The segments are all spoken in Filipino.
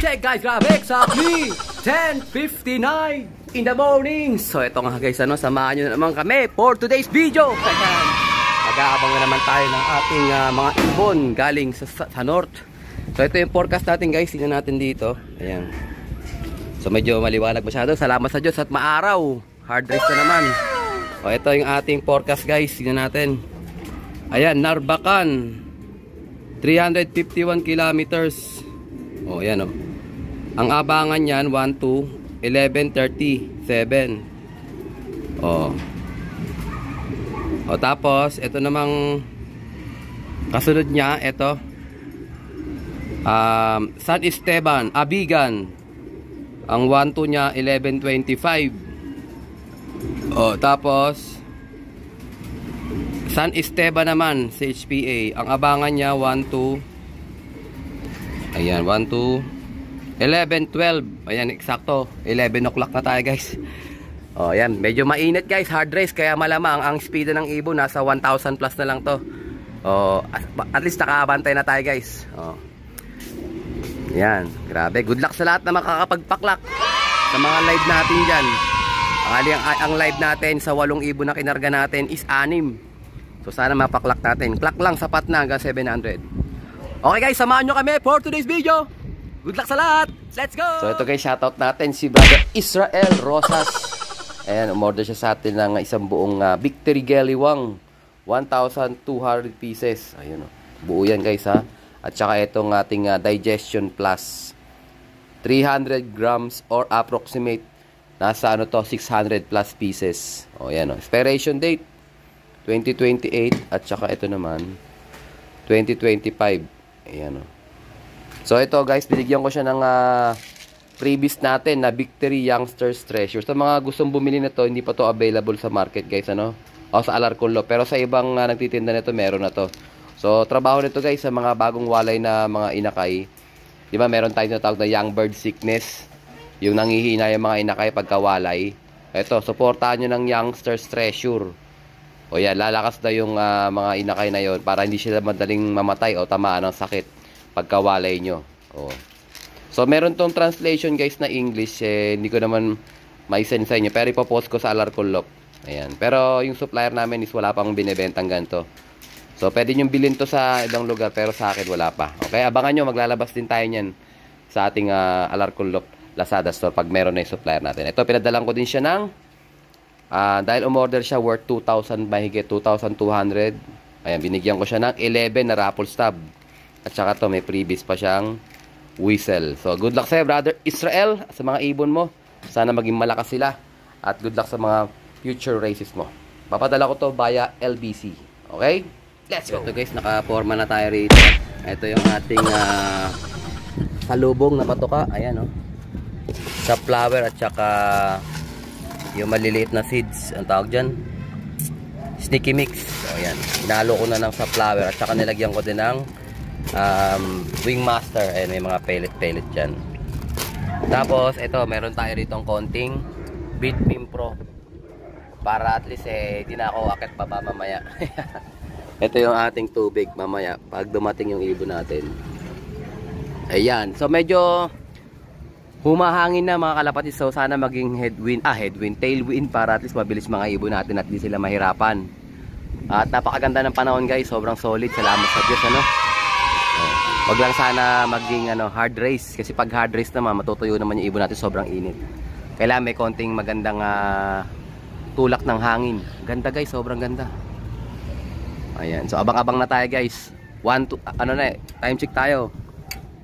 check guys, grabe, exactly 10:59 in the morning. So ito nga guys, samahan nyo na naman kami for today's video. Ayan, mag-aabang na naman tayo ng ating mga ibon galing sa north. So ito yung forecast natin guys, tingnan natin dito. Ayan, so medyo maliwanag masyado, salamat sa Diyos at maaraw. Hard race na naman. O ito yung ating forecast guys, tingnan natin. Ayan, Narbacan 351 kilometers. O ayan o. Ang abangan niyan 1 to 11:37. O tapos ito namang kasunod niya, ito San Esteban, Abigan. Ang 1 to niya 11:25. O tapos San Esteban naman, CHPA. Ang abangan niya 1 to ayan, 1 to 11:12. Ayan, eksakto 11 o'clock na tayo guys. O ayan, medyo mainit guys, hard race. Kaya malamang ang speed ng ibon nasa 1,000 plus na lang to. O at least nakabantay na tayo guys. O ayan, grabe, good luck sa lahat na makakapagpaklak sa mga live natin dyan. Ang live natin sa 8 ibon na kinarga natin is 6. So sana mapaklak natin. Klak lang, sapat na hanggang 700. Okay guys, samahan nyo kami for today's video. Good luck sa lahat. Let's go! So ito guys, shoutout natin si brother Israel Rosas. Ayan, umorder siya sa atin ng isang buong Victory Geliwang 1,200 pieces. Ayun o, buo yan guys ha. At saka itong ating Digestion Plus 300 grams or approximate nasa ano to, 600 plus pieces. O yan o, expiration date 2028 at saka ito naman 2025. Ayan o. So ito guys, binigyan ko siya ng previous natin na Victory Youngsters Treasure. Sa mga gustong bumili na to, hindi pa to available sa market guys, ano? O sa Alarcon. Pero sa ibang nagtitinda nito, meron na to. So trabaho nito guys sa mga bagong walay na mga inakay. Di ba meron tayong tinatawag na young bird sickness, yung nangihina yung mga inakay pagkawalay. Ito, supportahan nyo ng Youngsters Treasure. O yan, lalakas na yung mga inakay na yon para hindi sila madaling mamatay o tamaan ng sakit pagkawalay nyo. O. So meron tong translation guys na English, hindi ko naman maisend sa inyo, pero ipopost ko sa Alarcon. Ayan. Pero yung supplier namin is wala pang binibentang ganito. So pwede nyo bilhin to sa ibang lugar, pero sa akin wala pa. Okay, abangan nyo, maglalabas din tayo nyan sa ating Alarcon Lazada store pag meron na yung supplier natin. Ito, pinadalan ko din siya ng dahil umorder siya worth 2,000, mahigit 2,200. Ayan, binigyan ko siya ng 11 na raffle stub. At saka to, may previous pa siyang whistle. So good luck sa'yo brother Israel, sa mga ibon mo. Sana maging malakas sila. At good luck sa mga future races mo. Papadala ko to via LBC. Okay? Let's go! Ito guys, nakaporma na tayo rito. Ito yung ating salubong na patuka. Ayan o. Sa flower at saka yung maliliit na seeds, ang tawag dyan, sticky mix. So ayan, inalo ko na ng sa flower at saka nilagyan ko din ng Wingmaster. Ayan, may mga pellet dyan. Tapos ito, meron tayo rito konting Bitbeam Pro para at least di na ako akit baba mamaya. Ito yung ating tubig mamaya pag dumating yung ibon natin. Ayan, so medyo humahangin na mga kalapatid, so sana maging tailwind para at least mabilis mga ibon natin at di sila mahirapan. At napakaganda ng panahon guys, sobrang solid, salamat sa Diyos, ano. Wag lang sana maging hard race, kasi pag hard race naman matutuyo naman yung ibon natin, sobrang init. Kailangan may konting magandang tulak ng hangin. Ganda guys, sobrang ganda. Ayan, so abang-abang na tayo guys. Time check tayo.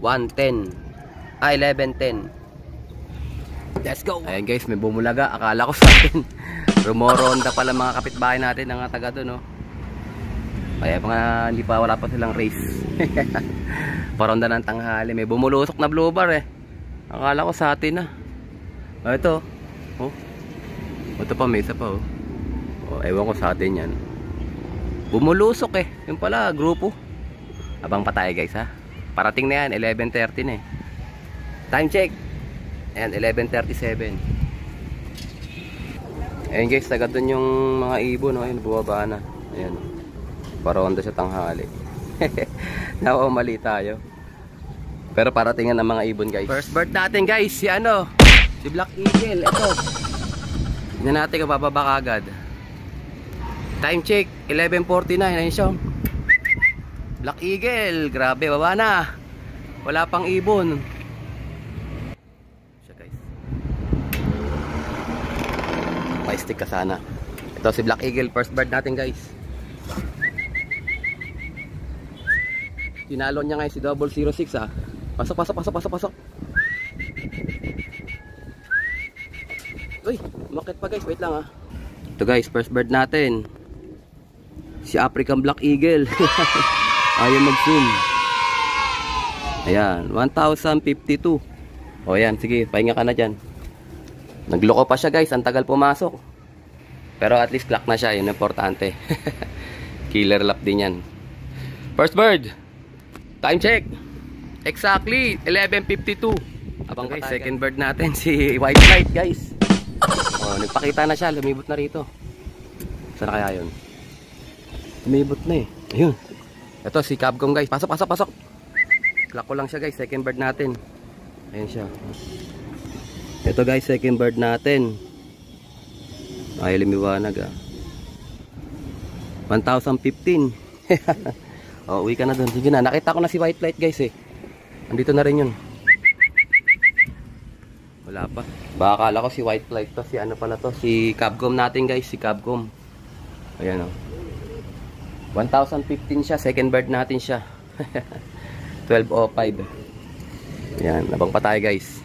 11:10. Let's go! Ayan guys, may bumulaga. Akala ko sa atin rumoronda pala mga kapitbahay natin ng taga doon, no? Kaya wala pa silang race. Paronda ng tanghali. May bumulusok na blue bar Akala ko sa atin na. Ito. Oh. Ito pa, may isa pa oh. Ewan ko sa atin yan. Bumulusok Yung pala, grupo. Abang pa tayo guys ha. Parating na yan, 11:30 na Time check. Ayan, 11:37. Ayan guys, taga doon yung mga ibon, ayun, bumaba na. Ayan, paronda sa tanghali. Mali tayo. Pero paratingan ng mga ibon guys. First bird natin guys, si ano? Si Black Eagle. Ito. Tignan natin kung bababa agad. Time check, 11:49. Ayun siya. Black Eagle. Grabe, baba na. Wala pang ibon. Siya guys. Pa-stick ka sana. Ito si Black Eagle. First bird natin guys. Tinalon niya ngayon si 006 ah. Pasok, pasok, pasok, pasok, pasok. Uy, umakit pa guys. Wait lang ah. Ito guys, first bird natin. Si African Black Eagle. Ayaw mag-zoom. Ayan, 1,052. O yan, sige, pahinga ka na dyan. Nagloko pa siya guys, ang tagal pumasok. Pero at least clock na siya, yun importante. Killer lap din yan. First bird. Time check. Exactly, 11:52. Abang guys, second bird natin, si White Flight guys. O, nagpakita na siya, lumibot na rito. Saan kaya yun? Lumibot na eh. Ayun. Ito si Capcom guys. Pasok, pasok, pasok. Clock ko lang siya guys, second bird natin. Ayun siya. Ito guys, second bird natin. Ay, lumiwanag ah. 1,015. Oh, uwi ka na doon. Sige na, nakita ko na si White Flight guys eh. Andito na rin yun. Wala pa. Baka akala ko si White Flight to. Si ano pala to? Si Capcom natin guys. Si Capcom. Ayan oh. 1,015 siya. Second bird natin siya. 12:05. Ayan. Nabang pa tayo guys.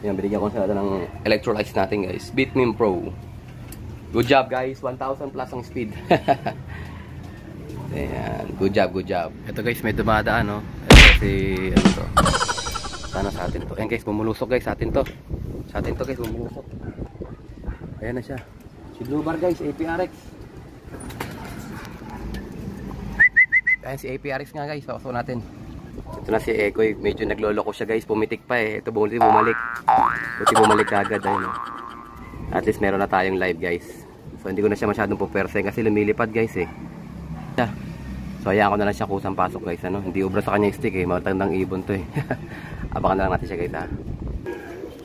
Ayan. Binigyan ko sila ng electrolytes natin guys. Bitmin Pro. Good job guys. 1,000 plus ang speed. Ayan. Good job, good job. Ito guys, may dumadaan no. Ito si ano to. Sana sa atin to. Ayan guys, bumulusok guys sa atin to. Sa atin to guys, bumulusok. Ayan na siya. Si Blue Bar guys, APRX. Ayan si APRX nga guys, pakasok natin. Ito na si Ekoy, medyo nagloloko siya guys, pumitik pa eh. Ito buti bumalik. Buti bumalik agad ayun. No? At least meron na tayong live guys. So hindi ko na siya masyadong pupersen kasi lumilipad guys eh. So ayan ko na lang siya kusang pasok guys ano? Hindi ubra sa kanya yung stick eh, matandang ibon to eh. Abangan na lang natin siya guys ha.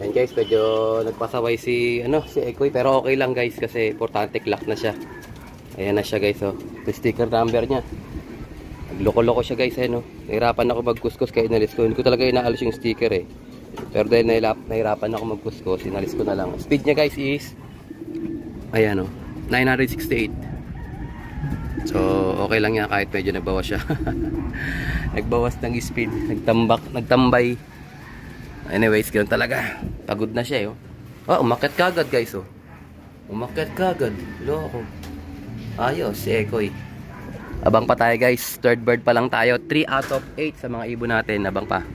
Ayan guys, medyo nagpasaway si ano, si Ekoy, pero okay lang guys kasi importante clock na siya. Ayan na siya guys oh. Yung sticker number niya. Nagloko-loko siya guys eh no. Nahirapan ako magkuskus kaya inalis ko. Hindi ko talaga inaalis yung sticker eh. Pero dahil nahirapan ako magkuskus, inalis ko na lang. Speed niya guys is ayan oh, 968. So, okay lang yan kahit medyo nagbawas siya. Nagbawas ng speed, nagtambay. Anyways, ganoon talaga. Pagod na siya, oh. Oh, umakyat kagad, guys, oh. Umakyat kagad. Loko. Ayos, si Ekoy. Abang pa tayo, guys. Third bird pa lang tayo. 3 out of 8 sa mga ibon natin. Abang pa.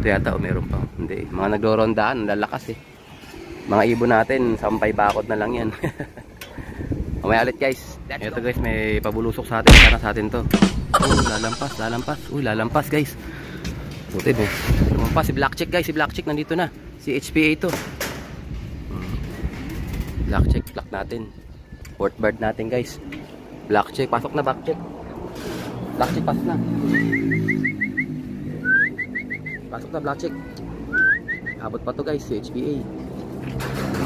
Ito yata, oh, meron pa. Hindi. Mga naglorondaan, lalakas, eh. Mga ibon natin, sampay bakod na lang yan. Mamaya ulit guys. Ito guys, may pabulusok sa atin. Sana sa atin to. Oh, lalampas, lalampas. Uy, lalampas guys. Buti mo. Lumampas si Black Chick guys. Si Black Chick nandito na. Si HPA to. Black Chick, black natin. Fourth bird natin guys. Black Chick, pasok na Black Chick. Black Chick, pasok na. Pasok na Black Chick. Abot pa to guys, si HPA.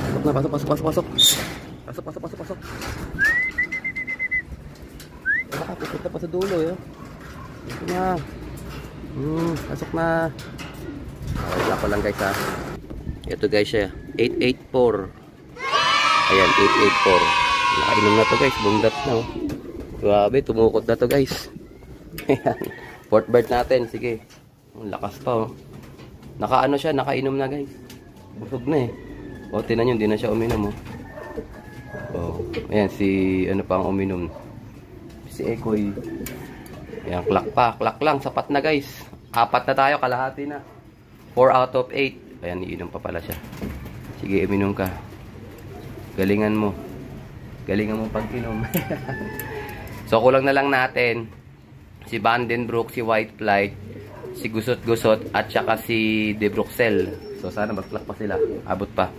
Pasok na, pasok, pasok, pasok, pasok. Pasok, pasok, pasok, pasok. Pupunta pa sa dulo yun. Pasok na. Pasok na. Wala pa lang guys ha. Ito guys siya. 884. Ayan, 884. Nakainom na to guys. Bundat na oh. Grabe, tumukot na to guys. Ayan. Fourth bird natin. Sige. Lakas pa oh. Nakaano siya, nakainom na guys. Busog na eh. O, tinan nyo, hindi na siya uminom oh. Oh, ayan si ano pa ang uminom. Si Ekoy. Ayan, clock pa, clock lang, sapat na guys. 4 na tayo, kalahati na. 4 out of 8. Ayan, iinom pa pala siya. Sige, uminom ka. Galingan mo. Galingan mo pag-inom. So, kulang na lang natin si Vandenbroek, si White Flight, si Gusot-Gusot, at saka si De Bruxelles. So, sana mag-clock pa sila. Abot pa.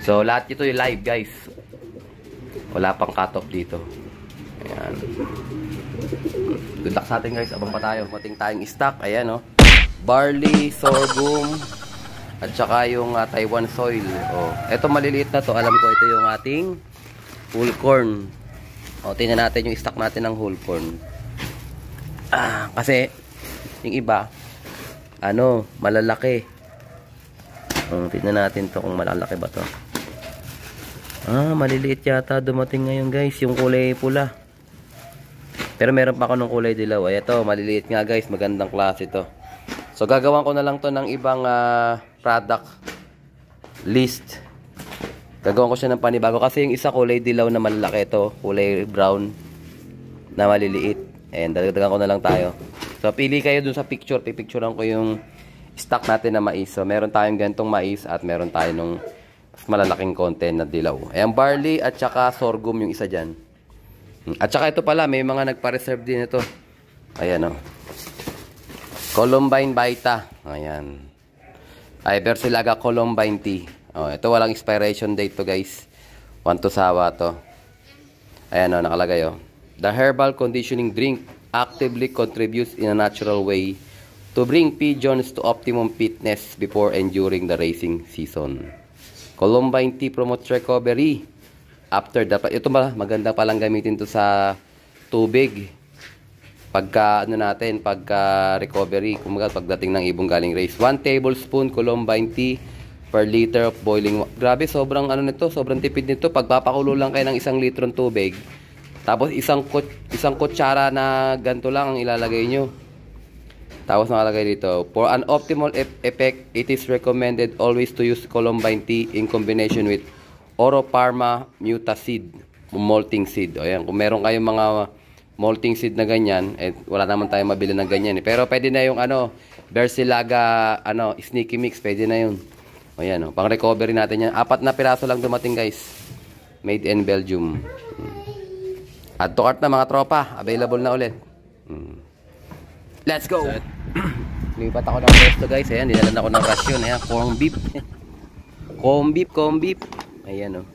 So, lahat ito yung live, guys. Wala pang cut-off dito. Ayan. Good luck sa atin, guys. Abang pa tayo. Mating tayong stock. Ayan, oh. barley, sorghum, at saka yung Taiwan soil. Oh, ito maliliit na to. Alam ko ito yung ating whole corn. O, tingnan natin yung stock natin ng whole corn. Kasi yung iba malalaki. Tingnan natin to kung malalaki ba to. Maliliit yata dumating ngayon guys, yung kulay pula. Pero meron pa ako ng kulay dilaw. Ay, ito, maliliit nga guys, magandang klase to. So, gagawan ko na lang to ng ibang product list. Gagawan ko siya ng panibago. Kasi yung isa kulay dilaw na malalaki ito. Kulay brown na maliliit. Ayan, dagdagan ko na lang tayo. So, pili kayo dun sa picture. Pipicturean ko yung stock natin na mais. So, meron tayong ganitong mais at meron tayo nung mas malalaking content na dilaw. Ayan, barley at saka sorghum yung isa dyan. At saka ito pala, may mga nagpa-reserve din ito. Ayan, Columbine Vita. Ayan. Ay, Versilaga Columbine Tea. Ito walang expiration date to guys. 1 to sawa to. Ayan, nakalagay, The herbal conditioning drink actively contributes in a natural way to bring pigeons to optimum fitness before and during the racing season. Columbine Tea promotes recovery after the... Ito ba, maganda palang gamitin to sa tubig. Pagka, pagka recovery, kumaga pagdating ng ibong galing race. 1 tablespoon Columbine Tea per liter of boiling water. Grabe, sobrang sobrang tipid nito. Pagpapakulo lang kayo ng 1 litrong tubig. Tapos isang kutsara na ganito lang ang ilalagay nyo. Tapos nakalagay dito, for an optimal effect, it is recommended always to use Columbine Tea in combination with Oro Parma Mutaseed, malting seed. O yan, kung meron kayong mga malting seed na ganyan, wala naman tayong mabili ng ganyan. Pero pwede na yung Versilaga sneaky mix, pwede na yun. O yan, pang recovery natin yan. 4 na piraso lang dumating guys. Made in Belgium. Add to cart na mga tropa, available na ulit. Let's go! Lumipat ako ng pwesto guys. Ayan, dinalan ako ng rasyon. Ayan, corn beef. Corn beef. Ayan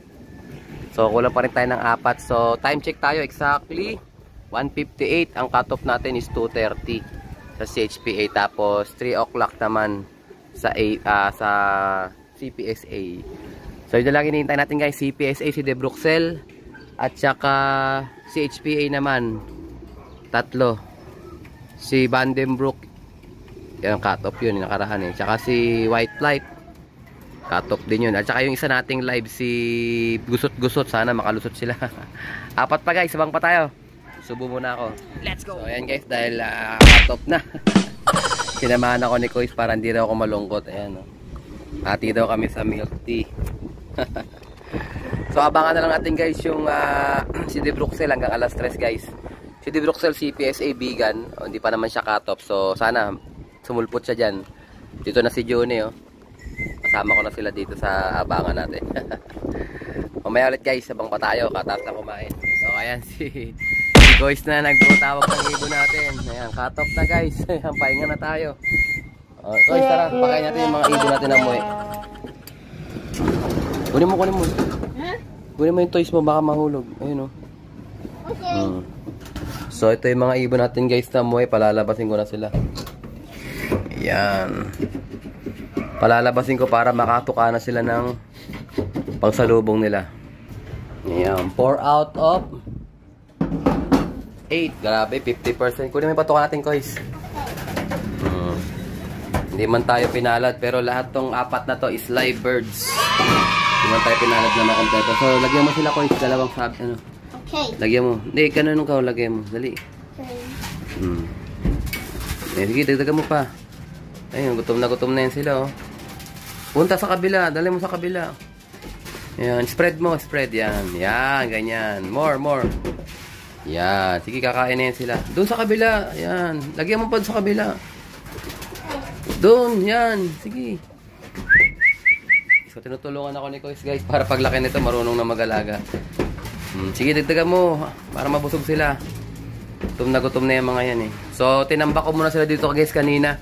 So, kulang pa rin tayo ng 4. So, time check tayo exactly. 1:58. Ang cutoff natin is 2:30 sa CHPA. Tapos, 3 o'clock naman sa CPSA. So, ito lang hinihintay natin guys. CPSA si De Bruxelles. At saka, CHPA naman. 3. Si Vandenbroek. Yan, cutoff yun. Yung nakaraan Tsaka si White Flight. Cut-off din yun. At saka yung isa nating live si Gusot-Gusot. Sana makalusot sila. 4 pa guys. Sabang pa tayo. Subo muna ako. Let's go! So ayan guys. Dahil cut-off na. Sinamahan ako ni Kois para hindi daw ako malungkot. Ayan Hati daw kami sa milk tea. So abangan na lang natin guys yung si De Bruxelles hanggang alas 3 guys. Si De Bruxelles CPSA vegan. Hindi pa naman siya cut-off. So sana sumulpot siya dyan. Dito na si Johnny Kasama ko na sila dito sa abangan natin. Mamaya ulit guys, sabang pa tayo, kataas na kumain. So ayan si Kois na nagbutawag ng ibon natin. Ayan, cut off na guys. Ayan, pahinga na tayo. Kois, tara, pakain natin yung mga ibon natin amoy. Kunin mo. Kunin mo yung toys mo, baka mahulog. Ayun Okay. So ito yung mga ibon natin guys na amoy. Palalabasin ko na sila. Ayan. Palalabasin ko para makatuka na sila ng pangsalubong nila. Ayan. 4 out of 8. Grabe, 50%. Kunin mo yung patuka natin, Kois. Hindi man tayo pinalad, pero lahat tong 4 na to is live birds. Hindi man tayo pinalad na makompleto. So, lagyan mo sila, Kois. Dalawang sabi, Okay. Lagyan mo. Hindi, ganun ka, lagyan mo. Dali. Okay. Sige, dagdagan mo pa. Ayun, gutom na yan sila, Punta sa kabila, dali mo sa kabila. Ayan, spread mo, spread yan. Yan, ganyan. More. Yan, sige, kakain na yan sila. Doon sa kabila, yan. Lagyan mo pa sa kabila. Doon, yan. Sige. So, tinutulungan ako ni Kois, guys, para paglaki nito, marunong na mag-alaga. Sige, dagdagan mo, para mabusog sila. Gutom na yung mga yan, So, tinambak ko muna sila dito, guys, kanina.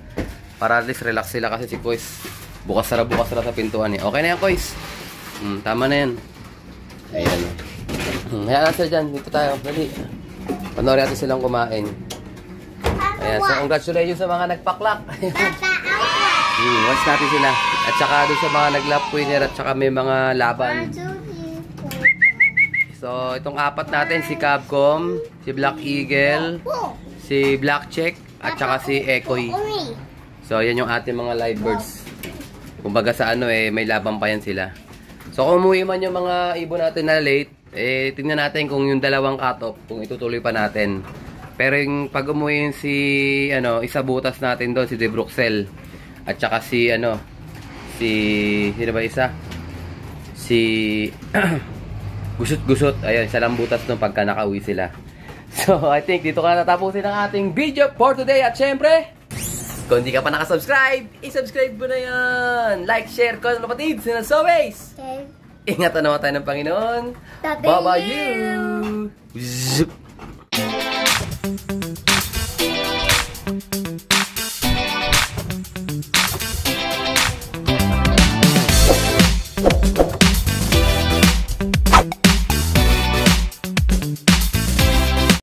Para at least relax sila kasi si Kois bukas sara sa pintuan Okay na yan, Kois. Tama na yan. Ayan. Hayaan sila dyan. Dito tayo. Dali. Panoorin natin silang kumain. Ayan. So, congratulations sa mga nagpaklak. Watch natin sila. At saka doon sa mga nag-lap winner at saka may mga laban. So, itong apat natin, si Capcom, si Black Eagle, si Black Check, at saka si Ekoy. So, yan yung ating mga live birds. Kumbaga sa ano may laban pa yan sila. So, kung umuwi man yung mga ibon natin na late, tingnan natin kung yung dalawang cut-off, kung itutuloy pa natin. Pero yung pag umuwi yung si, isa butas natin doon, si De Bruxelles, at saka si, sino ba isa? Si, gusot-gusot. Ayun, isa lang butas nung pagka nakauwi sila. So, I think dito ka natapusin ang ating video for today. At syempre, kung hindi ka pa nakasubscribe, i-subscribe mo na yan. Like, share, comment, kapatid. And as always, ingatan naman tayo ng Panginoon. Bye-bye you!